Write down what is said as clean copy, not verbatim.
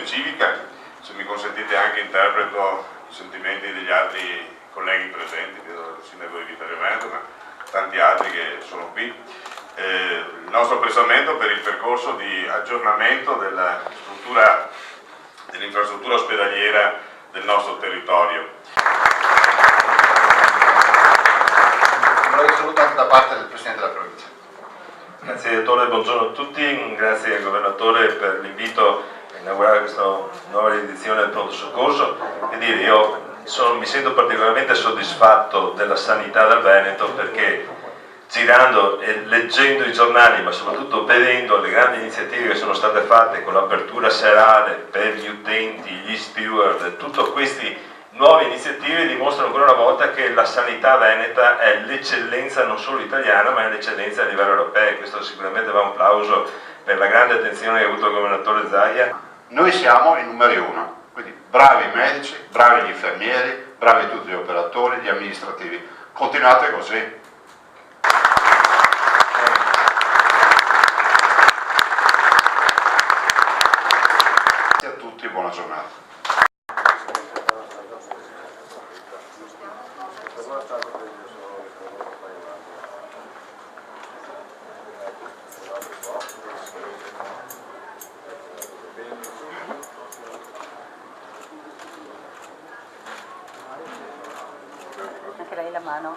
questione civica, se mi consentite anche interpreto i sentimenti degli altri colleghi presenti, il sindaco di Vittorio Veneto, ma tanti altri che sono qui. Il nostro apprezzamento per il percorso di aggiornamento dell'infrastruttura ospedaliera del nostro territorio. Un saluto anche da parte del Presidente della Provincia. Grazie Direttore, buongiorno a tutti, grazie al Governatore per l'invito a inaugurare questa nuova edizione del pronto soccorso. E dire, io mi sento particolarmente soddisfatto della sanità del Veneto perché girando e leggendo i giornali, ma soprattutto vedendo le grandi iniziative che sono state fatte con l'apertura serale per gli utenti, gli steward, tutte queste nuove iniziative dimostrano ancora una volta che la sanità veneta è l'eccellenza non solo italiana ma è l'eccellenza a livello europeo, e questo sicuramente va un applauso per la grande attenzione che ha avuto il Governatore Zaia. Noi siamo i numeri uno, quindi bravi medici, bravi gli infermieri, bravi tutti gli operatori, gli amministrativi, continuate così. Grazie a tutti, buona giornata. Anche lei la mano.